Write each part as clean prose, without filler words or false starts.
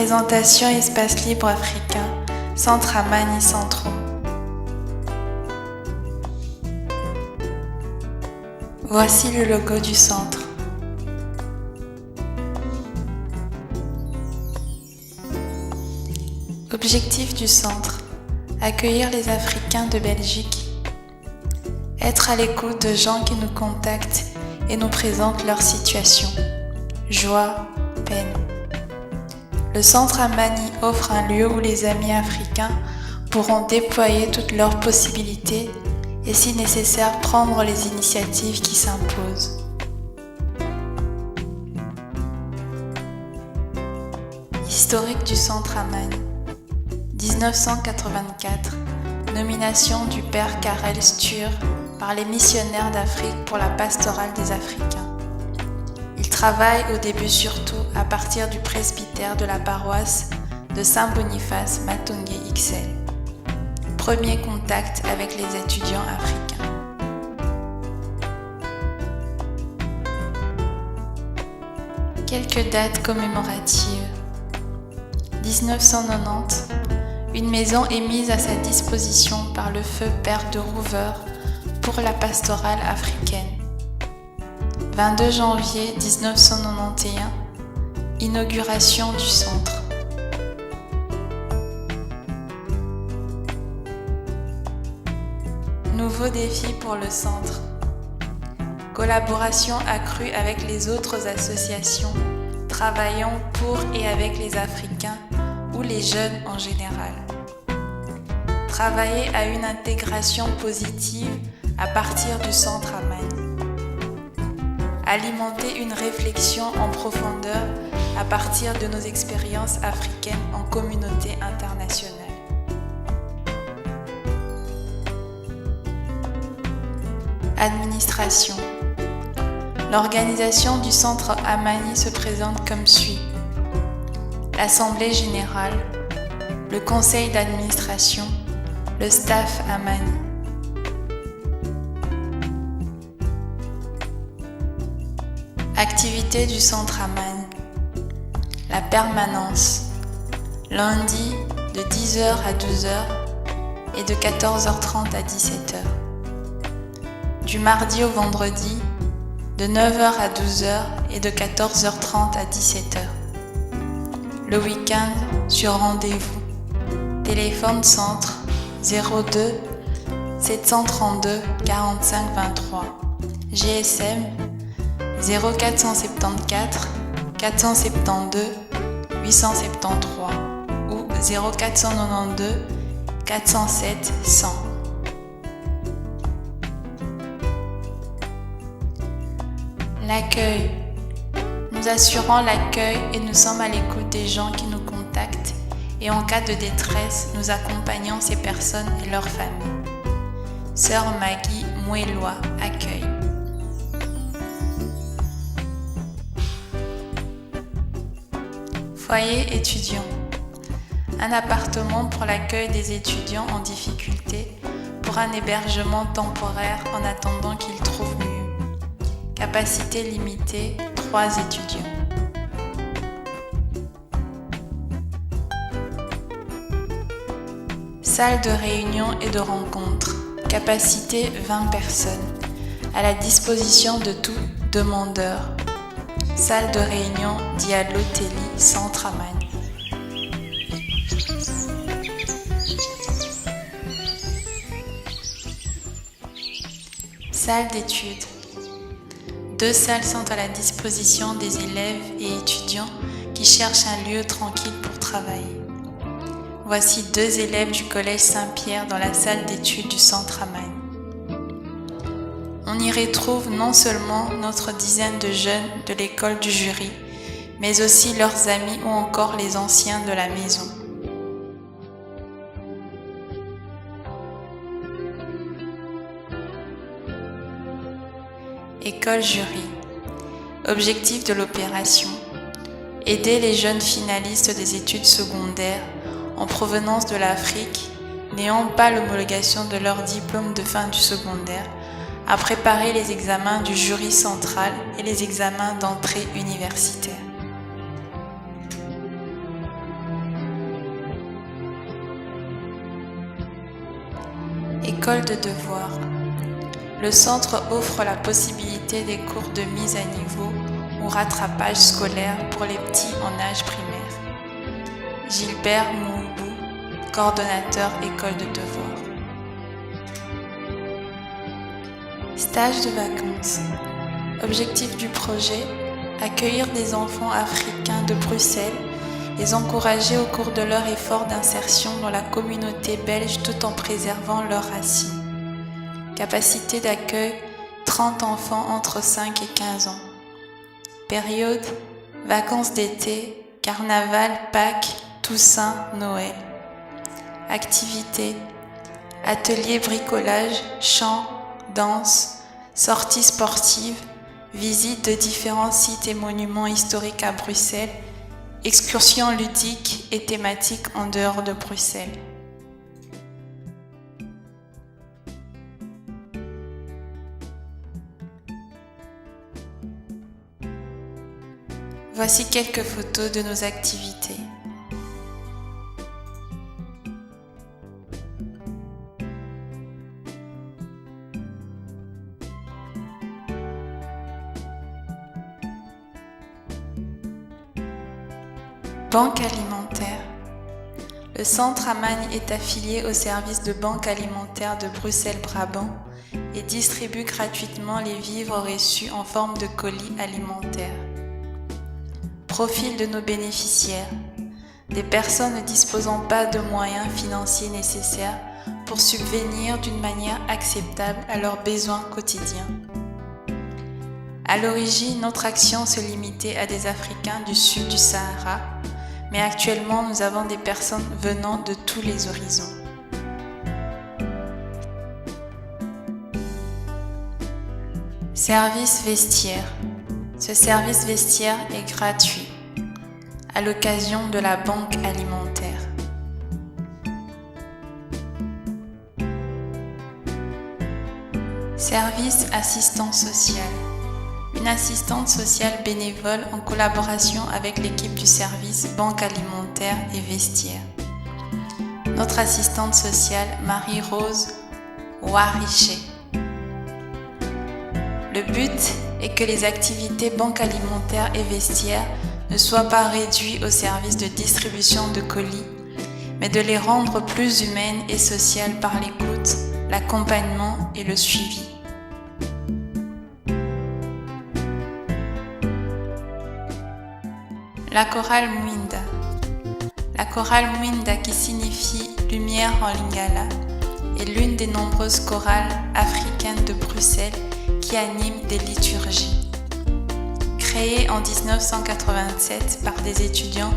Présentation Espace Libre Africain, Centre Amani Centraux. Voici le logo du centre. Objectif du centre: accueillir les Africains de Belgique, être à l'écoute de gens qui nous contactent et nous présentent leur situation, joie, peine. Le centre Amani offre un lieu où les amis africains pourront déployer toutes leurs possibilités et si nécessaire prendre les initiatives qui s'imposent. Historique du centre Amani. 1984, nomination du père Karel Stur par les missionnaires d'Afrique pour la pastorale des Africains. Il travaille au début surtout à partir du presbytère de la paroisse de Saint-Boniface Matongé XL. Premier contact avec les étudiants africains. Quelques dates commémoratives. 1990, une maison est mise à sa disposition par le feu Père de Rouver pour la pastorale africaine. 22 janvier 1991, inauguration du centre. Nouveau défi pour le centre. Collaboration accrue avec les autres associations travaillant pour et avec les Africains ou les jeunes en général. Travailler à une intégration positive à partir du centre Amani. Alimenter une réflexion en profondeur à partir de nos expériences africaines en communauté internationale. Administration. L'organisation du centre Amani se présente comme suit. L'Assemblée générale, le conseil d'administration, le staff Amani. Activités du centre Amani. La permanence. Lundi de 10h à 12h et de 14h30 à 17h. Du mardi au vendredi de 9h à 12h et de 14h30 à 17h. Le week-end sur rendez-vous. Téléphone centre 02 732 45 23. GSM 0474 472 873 ou 0492 407 100. L'accueil. Nous assurons l'accueil et nous sommes à l'écoute des gens qui nous contactent et en cas de détresse, nous accompagnons ces personnes et leurs familles. Sœur Maggie Mouelois accueille. Foyer étudiant. Un appartement pour l'accueil des étudiants en difficulté pour un hébergement temporaire en attendant qu'ils trouvent mieux. Capacité limitée, 3 étudiants. Salle de réunion et de rencontre. Capacité 20 personnes. À la disposition de tout demandeur. Salle de réunion Diallo Telly, Centre Amani. Salle d'études. 2 salles sont à la disposition des élèves et étudiants qui cherchent un lieu tranquille pour travailler. Voici 2 élèves du collège Saint-Pierre dans la salle d'études du centre Amani. On y retrouve non seulement notre dizaine de jeunes de l'école du jury, mais aussi leurs amis ou encore les anciens de la maison. École jury. Objectif de l'opération: aider les jeunes finalistes des études secondaires en provenance de l'Afrique n'ayant pas l'homologation de leur diplôme de fin du secondaire à préparer les examens du jury central et les examens d'entrée universitaire. École de devoirs. Le centre offre la possibilité des cours de mise à niveau ou rattrapage scolaire pour les petits en âge primaire. Gilbert Moubou, coordonnateur École de devoirs. Stage de vacances. Objectif du projet, accueillir des enfants africains de Bruxelles, les encourager au cours de leur effort d'insertion dans la communauté belge tout en préservant leurs racines. Capacité d'accueil, 30 enfants entre 5 et 15 ans. Période, vacances d'été, carnaval, Pâques, Toussaint, Noël. Activités, ateliers bricolage, chant, danse, sorties sportives, visite de différents sites et monuments historiques à Bruxelles, excursions ludiques et thématiques en dehors de Bruxelles. Voici quelques photos de nos activités. Banque alimentaire. Le centre Amagne est affilié au service de banque alimentaire de Bruxelles-Brabant et distribue gratuitement les vivres reçus en forme de colis alimentaires. Profil de nos bénéficiaires. Des personnes ne disposant pas de moyens financiers nécessaires pour subvenir d'une manière acceptable à leurs besoins quotidiens. À l'origine, notre action se limitait à des Africains du sud du Sahara, mais actuellement nous avons des personnes venant de tous les horizons. Service vestiaire. Ce service vestiaire est gratuit à l'occasion de la banque alimentaire. Service assistance sociale. Une assistante sociale bénévole en collaboration avec l'équipe du service banque alimentaire et vestiaire. Notre assistante sociale Marie-Rose Ouariché. Le but est que les activités banque alimentaire et vestiaire ne soient pas réduites au service de distribution de colis, mais de les rendre plus humaines et sociales par l'écoute, l'accompagnement et le suivi. La chorale Mwinda. La chorale Mwinda, qui signifie lumière en lingala, est l'une des nombreuses chorales africaines de Bruxelles qui animent des liturgies. Créée en 1987 par des étudiants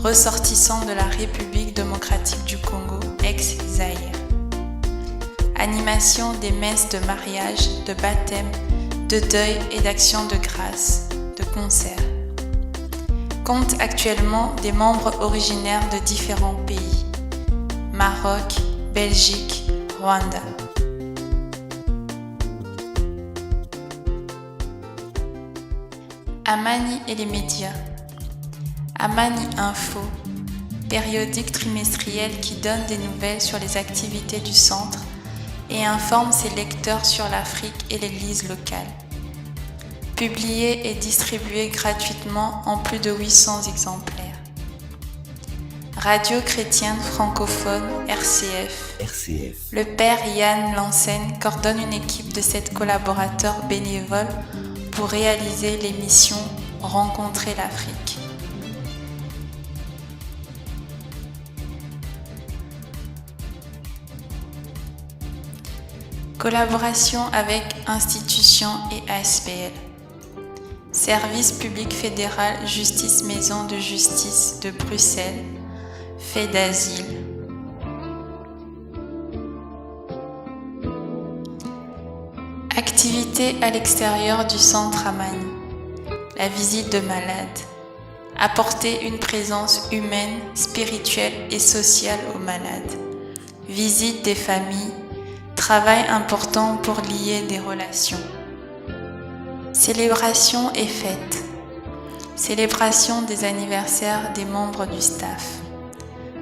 ressortissants de la République démocratique du Congo, ex-Zaïre. Animation des messes de mariage, de baptême, de deuil et d'action de grâce, de concerts. Compte actuellement des membres originaires de différents pays, Maroc, Belgique, Rwanda. Amagne et les médias. Amagne Info, périodique trimestriel qui donne des nouvelles sur les activités du centre et informe ses lecteurs sur l'Afrique et l'Église locale. Publié et distribué gratuitement en plus de 800 exemplaires. Radio chrétienne francophone RCF. Le père Yann Lansen coordonne une équipe de 7 collaborateurs bénévoles pour réaliser l'émission Rencontrer l'Afrique. Collaboration avec institutions et ASPL. Service public fédéral Justice Maison de Justice de Bruxelles, fait d'asile. Activités à l'extérieur du centre Amagne. La visite de malades. Apporter une présence humaine, spirituelle et sociale aux malades. Visite des familles. Travail important pour lier des relations. Célébration et fête. Célébration des anniversaires des membres du staff.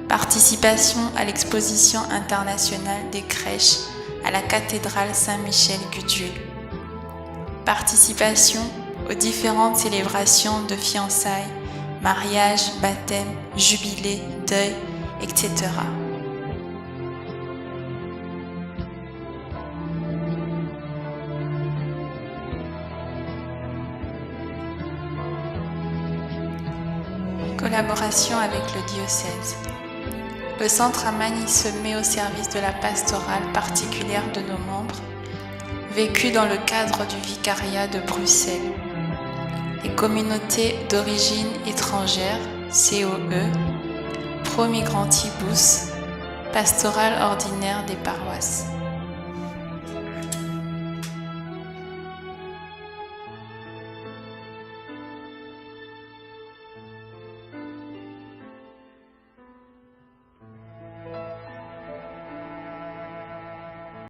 Participation à l'exposition internationale des crèches à la cathédrale Saint-Michel-Gudule. Participation aux différentes célébrations de fiançailles, mariage, baptême, jubilé, deuil, etc. Collaboration avec le diocèse. Le Centre Amani se met au service de la pastorale particulière de nos membres, vécue dans le cadre du vicariat de Bruxelles. Les communautés d'origine étrangère, COE, Pro Migrantibus, pastorale ordinaire des paroisses.